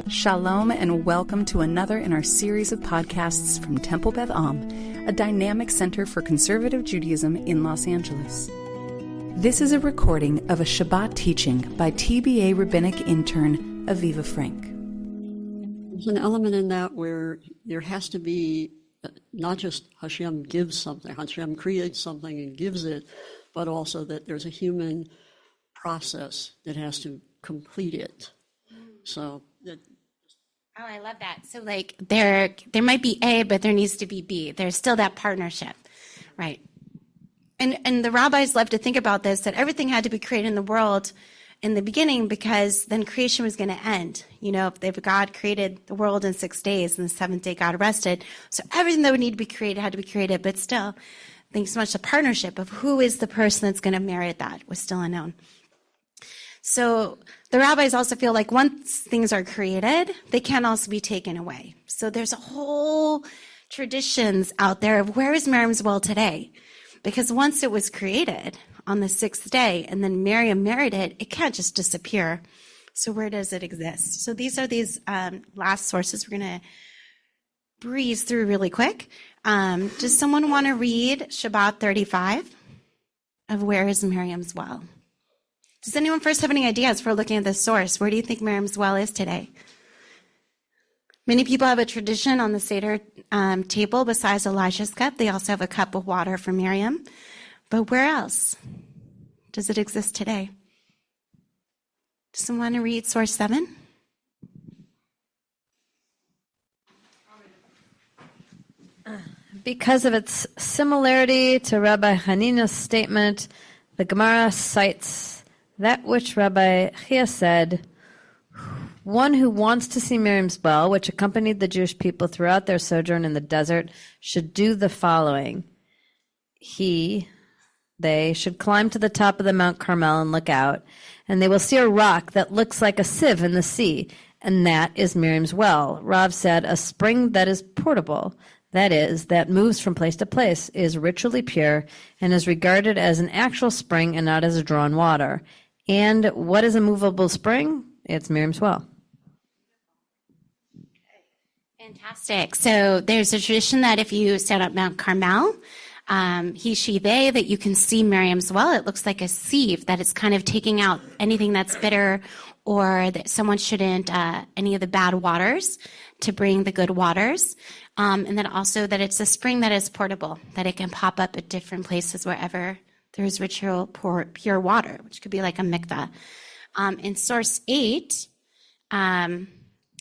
Shalom and welcome to another in our series of podcasts from Temple Beth Am, a dynamic center for conservative Judaism in Los Angeles. This is a recording of a Shabbat teaching by TBA Rabbinic Intern Aviva Frank. There's an element in that where there has to be not just Hashem gives something, Hashem creates something and gives it, but also that there's a human process that has to complete it. So that. Oh, I love that. So like there might be A, but there needs to be B. There's still that partnership, right? And the rabbis love to think about this, that everything had to be created in the world in the beginning because then creation was going to end. You know, if God created the world in 6 days and the seventh day God rested, so everything that would need to be created had to be created, but still, thanks so much, the partnership of who is the person that's going to merit that was still unknown. So the rabbis also feel like once things are created, they can also be taken away. So there's a whole traditions out there of where is Miriam's well today? Because once it was created on the sixth day and then Miriam married it, it can't just disappear. So where does it exist? So these are these last sources we're going to breeze through really quick. Does someone want to read Shabbat 35 of where is Miriam's well? Does anyone first have any ideas for looking at this source? Where do you think Miriam's well is today? Many people have a tradition on the Seder table besides Elijah's cup. They also have a cup of water for Miriam. But where else does it exist today? Does someone want to read source 7? Because of its similarity to Rabbi Hanina's statement, the Gemara cites that which Rabbi Chia said, one who wants to see Miriam's well, which accompanied the Jewish people throughout their sojourn in the desert, should do the following. They should climb to the top of the Mount Carmel and look out, and they will see a rock that looks like a sieve in the sea, and that is Miriam's well. Rav said, a spring that is portable, that is, that moves from place to place, is ritually pure, and is regarded as an actual spring and not as a drawn water. And what is a movable spring? It's Miriam's well. Fantastic. So there's a tradition that if you stand up Mount Carmel, he, she, they, that you can see Miriam's well. It looks like a sieve that is kind of taking out anything that's bitter or that someone shouldn't, any of the bad waters to bring the good waters. And then also that it's a spring that is portable, that it can pop up at different places wherever there's ritual pure water, which could be like a mikveh. In source 8,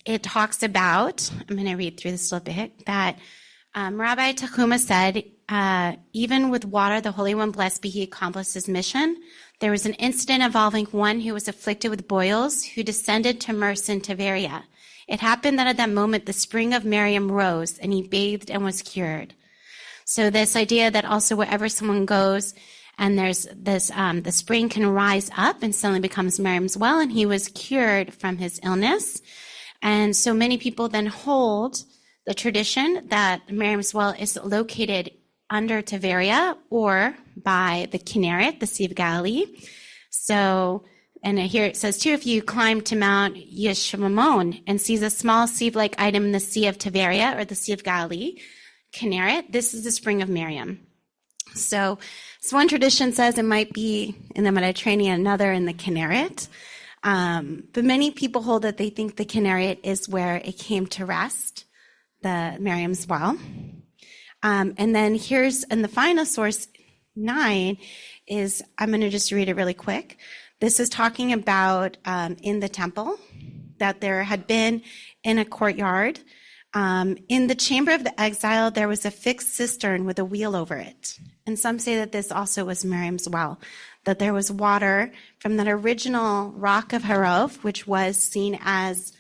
it talks about, I'm going to read through this a little bit, that Rabbi Tahuma said, even with water, the Holy One, blessed be he, accomplished his mission. There was an incident involving one who was afflicted with boils, who descended to Mersin in Tiberia. It happened that at that moment, the spring of Miriam rose, and he bathed and was cured. So this idea that also wherever someone goes, and there's this, the spring can rise up and suddenly becomes Miriam's well, and he was cured from his illness. And so many people then hold the tradition that Miriam's well is located under Tiberia or by the Kinneret, the Sea of Galilee. So, and here it says too, if you climb to Mount Yeshimon and sees a small sieve-like item in the Sea of Tiberia or the Sea of Galilee, Kinneret, this is the spring of Miriam. So one tradition says it might be in the Mediterranean, another in the Kinneret. But many people hold that they think the Kinneret is where it came to rest, the Miriam's well. And then here's, and the final source 9 is, I'm going to just read it really quick. This is talking about in the temple that there had been in a courtyard. In the chamber of the exile, there was a fixed cistern with a wheel over it. And some say that this also was Miriam's well, that there was water from that original rock of Harov, which was seen as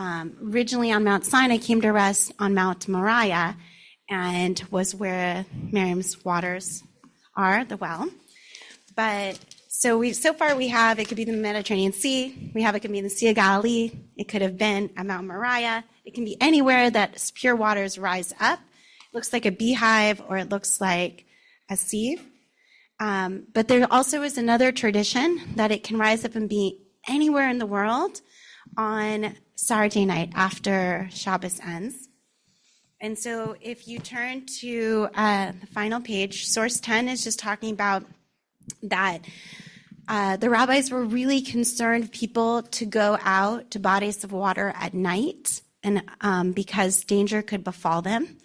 originally on Mount Sinai, came to rest on Mount Moriah, and was where Miriam's waters are, the well. But so far we have, it could be the Mediterranean Sea, it could be the Sea of Galilee, it could have been at Mount Moriah, it can be anywhere that pure waters rise up. It looks like a beehive or it looks like a sieve. But there also is another tradition that it can rise up and be anywhere in the world on Saturday night after Shabbos ends. And so if you turn to the final page, source 10 is just talking about that the rabbis were really concerned people to go out to bodies of water at night, and because danger could befall them.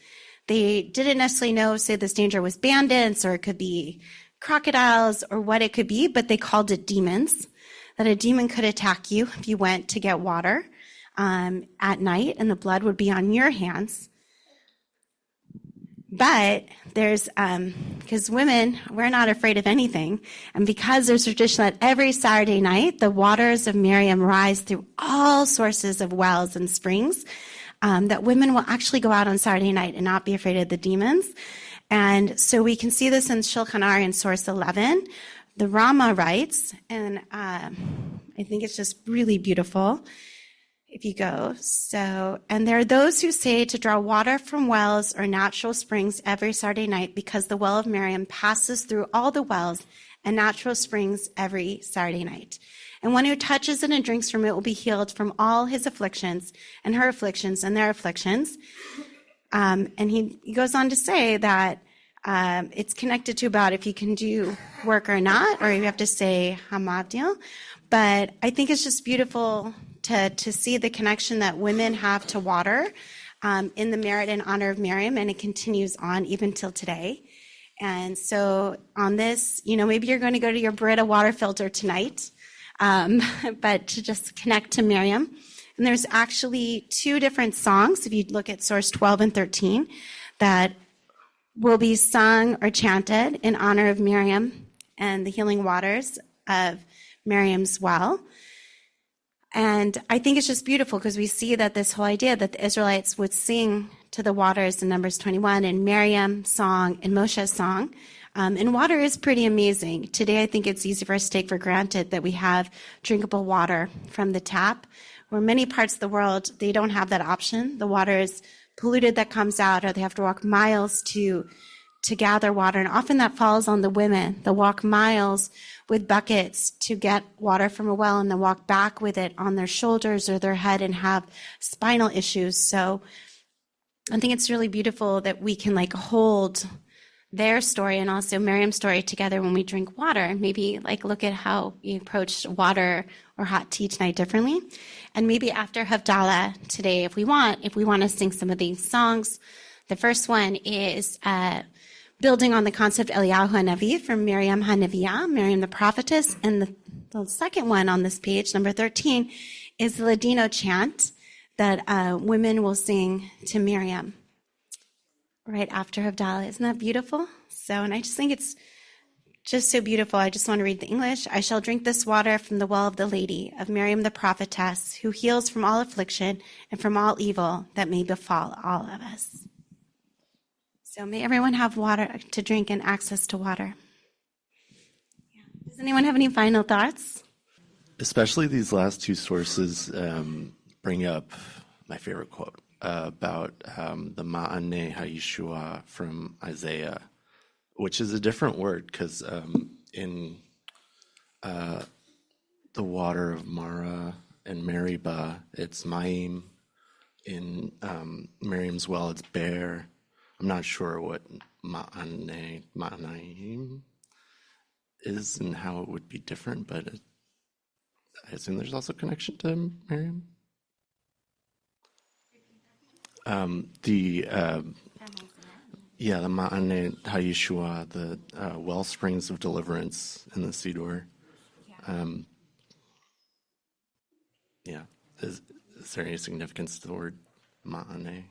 They didn't necessarily know, say, this danger was bandits, or it could be crocodiles, or what it could be, but they called it demons, that a demon could attack you if you went to get water at night, and the blood would be on your hands. But there's, because women, we're not afraid of anything, and because there's a tradition that every Saturday night, the waters of Miriam rise through all sources of wells and springs, that women will actually go out on Saturday night and not be afraid of the demons. And so we can see this in Shulchan Aruch in source 11. The Rama writes, and I think it's just really beautiful. If you go, and there are those who say to draw water from wells or natural springs every Saturday night because the well of Miriam passes through all the wells and natural springs every Saturday night. And one who touches it and drinks from it will be healed from all his afflictions and her afflictions and their afflictions. And he goes on to say that it's connected to about if you can do work or not, or you have to say Hamadil. But I think it's just beautiful to see the connection that women have to water in the merit and honor of Miriam, and it continues on even till today. And so on this, maybe you're going to go to your Brita water filter tonight, but to just connect to Miriam. And there's actually 2 different songs, if you look at source 12 and 13, that will be sung or chanted in honor of Miriam and the healing waters of Miriam's well. And I think it's just beautiful because we see that this whole idea that the Israelites would sing to the waters in Numbers 21, and Miriam's song and Moshe's song. And water is pretty amazing. Today, I think it's easy for us to take for granted that we have drinkable water from the tap, where many parts of the world, they don't have that option. The water is polluted that comes out, or they have to walk miles to gather water. And often that falls on the women. They'll walk miles with buckets to get water from a well, and then walk back with it on their shoulders or their head and have spinal issues. So I think it's really beautiful that we can hold their story and also Miriam's story together when we drink water. Maybe look at how we approach water or hot tea tonight differently. And maybe after Havdalah today, if we want to sing some of these songs. The first one is building on the concept Eliyahu HaNavi from Miriam HaNeviah, Miriam the prophetess. And the second one on this page, number 13, is the Ladino chant that women will sing to Miriam right after Havdalah. Isn't that beautiful? And I just think it's just so beautiful. I just want to read the English. I shall drink this water from the well of the Lady, of Miriam the prophetess, who heals from all affliction and from all evil that may befall all of us. So may everyone have water to drink and access to water. Yeah. Does anyone have any final thoughts? Especially these last 2 sources bring up my favorite quote about the Ma'aneh HaYeshua from Isaiah, which is a different word because in the water of Mara and Meribah, it's Ma'im. In Miriam's well, it's Bear. I'm not sure what Ma'anaim is and how it would be different, but I assume there's also connection to Miriam. The Ma'aneh HaYeshua, the well springs of deliverance in the Siddur. Is there any significance to the word Ma'aneh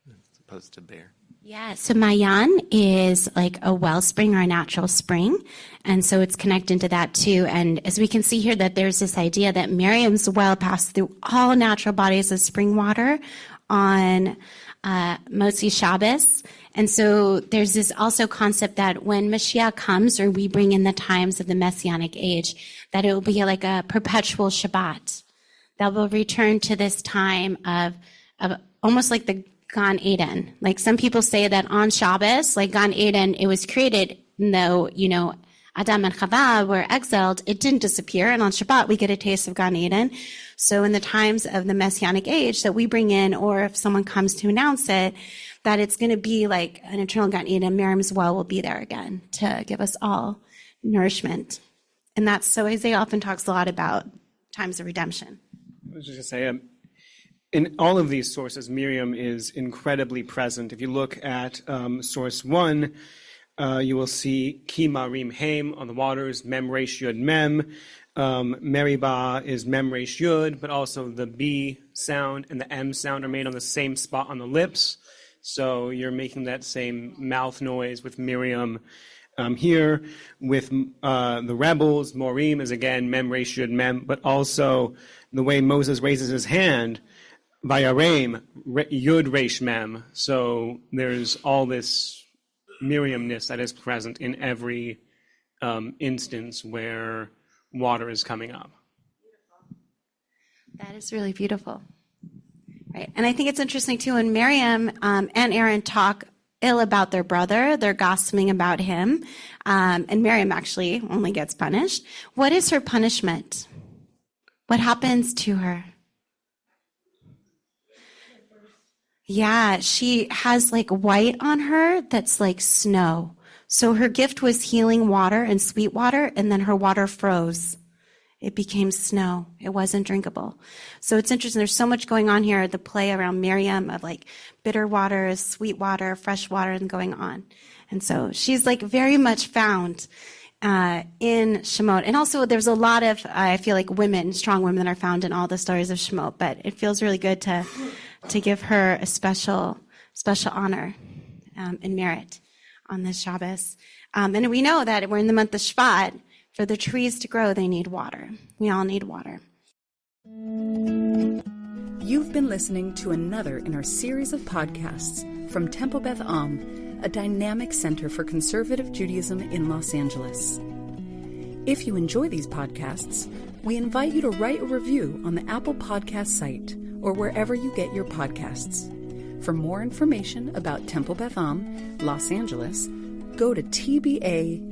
as opposed to bear? Yeah, so Mayan is a wellspring or a natural spring, and so it's connected to that too. And as we can see here, that there's this idea that Miriam's well passed through all natural bodies of spring water on Motzi Shabbos. And so there's this also concept that when Mashiach comes, or we bring in the times of the Messianic age, that it will be a perpetual Shabbat, that will return to this time of almost like the Gan Eden. Some people say that on Shabbos, Gan Eden, it was created, though, Adam and Chava were exiled, it didn't disappear. And on Shabbat, we get a taste of Gan Eden. So in the times of the Messianic age that we bring in, or if someone comes to announce it, that it's going to be like an eternal Gan Eden, Miriam's well will be there again to give us all nourishment. And that's, so Isaiah often talks a lot about times of redemption. I was just going to say, in all of these sources, Miriam is incredibly present. If you look at source 1, you will see Ki Marim Haim on the waters, Mem Resh Yud Mem. Meribah is Mem Resh Yud, but also the B sound and the M sound are made on the same spot on the lips. So you're making that same mouth noise with Miriam. Here with the rebels, Morim is again Mem Resh Yud Mem, but also the way Moses raises his hand, Vayarem Yud Resh Mem. So there's all this Miriamness that is present in every instance where water is coming up. That is really beautiful. Right. And I think it's interesting too, when Miriam and Aaron talk ill about their brother, they're gossiping about him, and Miriam actually only gets punished. What is her punishment? What happens to her? Yeah, she has like white on her that's like snow. So her gift was healing water and sweet water, and then her water froze. It became snow. It wasn't drinkable. So it's interesting. There's so much going on here, the play around Miriam of like bitter water, sweet water, fresh water, and going on. And so she's like very much found in Shemot. And also there's a lot of, I feel like women, strong women that are found in all the stories of Shemot, but it feels really good to give her a special honor and merit on this Shabbos. And we know that we're in the month of Shvat. For the trees to grow, they need water. We all need water. You've been listening to another in our series of podcasts from Temple Beth Am, a dynamic center for conservative Judaism in Los Angeles. If you enjoy these podcasts, we invite you to write a review on the Apple Podcast site or wherever you get your podcasts. For more information about Temple Beth Am, Los Angeles, go to tbala.org.